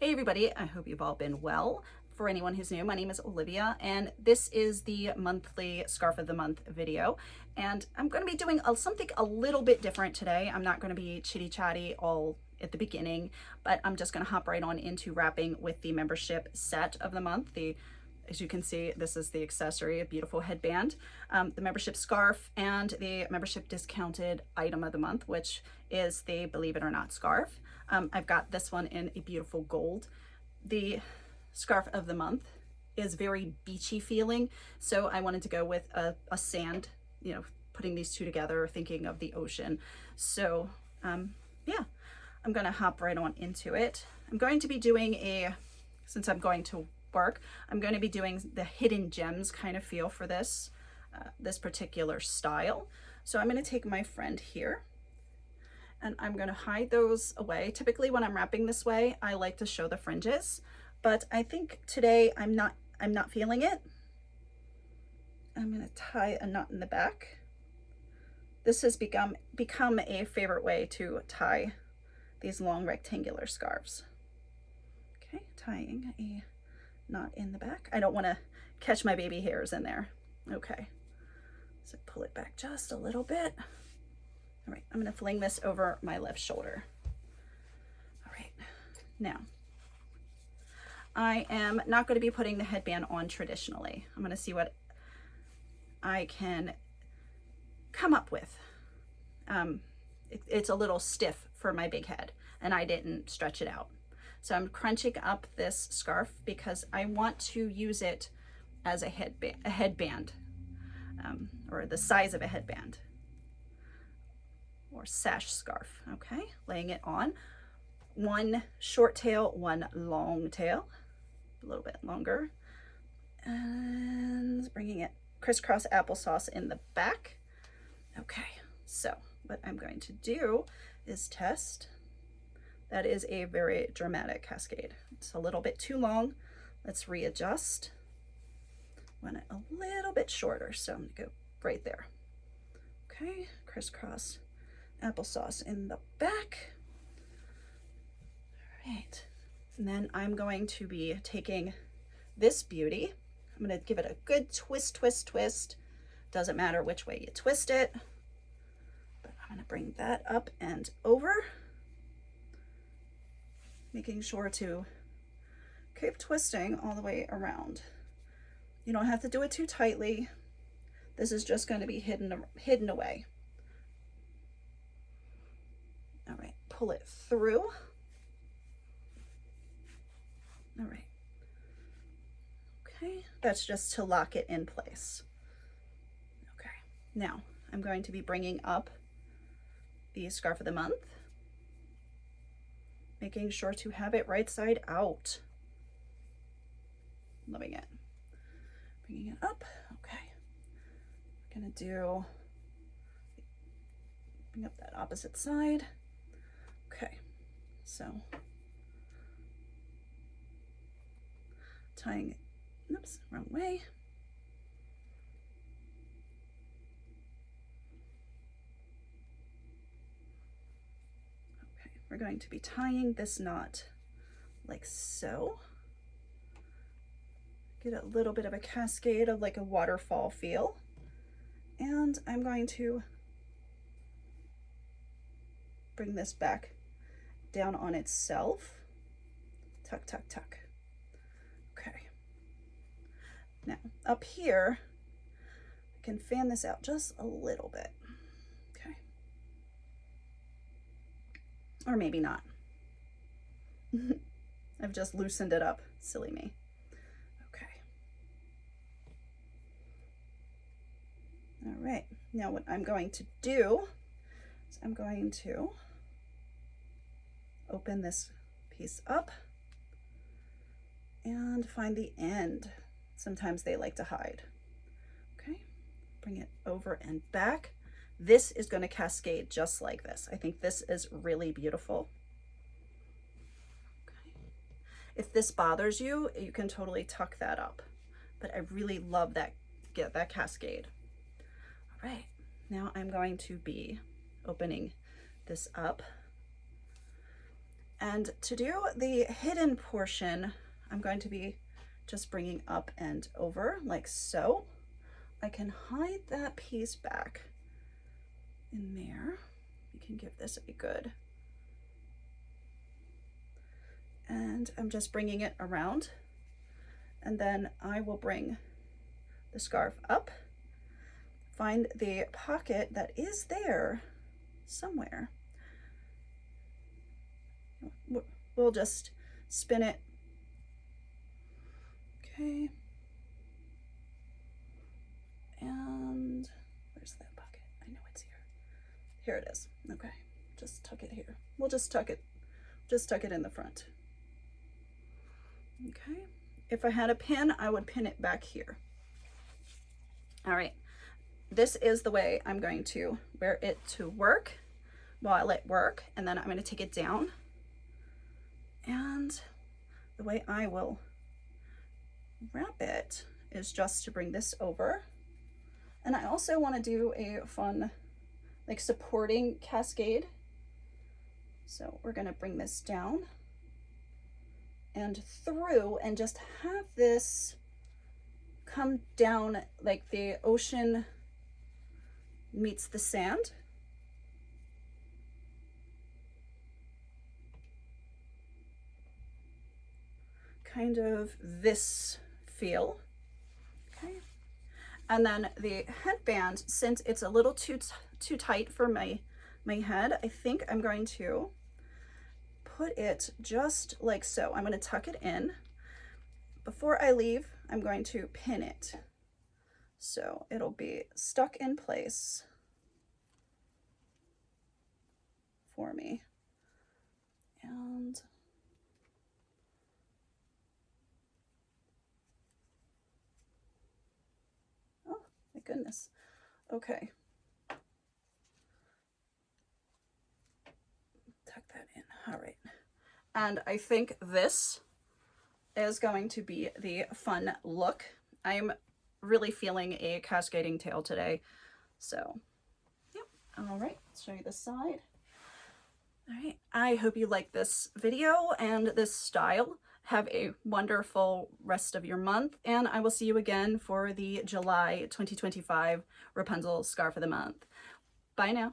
Hey everybody, I hope you've all been well. For anyone who's new, my name is Olivia and this is the monthly Scarf of the Month video. And I'm going to be doing something a little bit different today. I'm not going to be chitty chatty all at the beginning, but I'm just going to hop right on into wrapping with the membership set of the month. As you can see, this is the accessory, a beautiful headband, the membership scarf, and the membership discounted item of the month, which is the Believe It or Not scarf. I've got this one in a beautiful gold. The scarf of the month is very beachy feeling, so I wanted to go with a sand, putting these two together, thinking of the ocean. So yeah, I'm gonna hop right on into it. I'm going to be doing since I'm going to work, I'm going to be doing the hidden gems kind of feel for this particular style. So I'm going to take my friend here and I'm going to hide those away. Typically when I'm wrapping this way, I like to show the fringes, but I think today I'm not feeling it. I'm going to tie a knot in the back. This has become a favorite way to tie these long rectangular scarves. Okay, tying a knot in the back. I don't want to catch my baby hairs in there. Okay, so pull it back just a little bit. All right, I'm going to fling this over my left shoulder. All right, now I am not going to be putting the headband on traditionally. I'm going to see what I can come up with. It's a little stiff for my big head and I didn't stretch it out. So I'm crunching up this scarf because I want to use it as a headband, or the size of a headband or sash scarf. Okay, laying it on. One short tail, one long tail, a little bit longer, and bringing it crisscross applesauce in the back. Okay, so what I'm going to do is test. That is a very dramatic cascade. It's a little bit too long. Let's readjust. Want it a little bit shorter, so I'm gonna go right there. Okay, crisscross applesauce in the back. All right, and then I'm going to be taking this beauty. I'm gonna give it a good twist, twist, twist. Doesn't matter which way you twist it, but I'm gonna bring that up and over, making sure to keep twisting all the way around. You don't have to do it too tightly. This is just going to be hidden away. All right, pull it through. All right. Okay, that's just to lock it in place. Okay, now I'm going to be bringing up the scarf of the month, making sure to have it right side out. Loving it. Bringing it up. Okay. We're gonna bring up that opposite side. Okay. So tying it, oops, wrong way. Okay, we're going to be tying this knot like so. Get a little bit of a cascade of like a waterfall feel. And I'm going to bring this back down on itself. Tuck, tuck, tuck. Okay. Now up here, I can fan this out just a little bit. Okay. Or maybe not. I've just loosened it up. Silly me. All right, now what I'm going to do is I'm going to open this piece up and find the end. Sometimes they like to hide. Okay, bring it over and back. This is going to cascade just like this. I think this is really beautiful. Okay. If this bothers you, you can totally tuck that up, but I really love that cascade. All right, now I'm going to be opening this up And to do the hidden portion, I'm going to be just bringing up and over like so. I can hide that piece back in there. You can give this a good, and I'm just bringing it around, and then I will bring the scarf up, find the pocket that is there somewhere. We'll just spin it. Okay. And where's that pocket? I know it's here. Here it is. Okay. Just tuck it here. We'll just tuck it in the front. Okay. If I had a pin, I would pin it back here. All right. This is the way I'm going to wear it to work while at work, and then I'm going to take it down. And the way I will wrap it is just to bring this over. And I also want to do a fun, like, supporting cascade. So we're going to bring this down and through and just have this come down like the ocean meets the sand. Kind of this feel. Okay. And then the headband, since it's a little too tight for my head, I think I'm going to put it just like so. I'm going to tuck it in. Before I leave, I'm going to pin it, so it'll be stuck in place for me. And oh my goodness. Okay. Tuck that in. All right. And I think this is going to be the fun look. I'm really feeling a cascading tail today. So, yep. All right, let's show you the side. All right, I hope you like this video and this style. Have a wonderful rest of your month, and I will see you again for the July 2025 Wrapunzel Scarf of the Month. Bye now.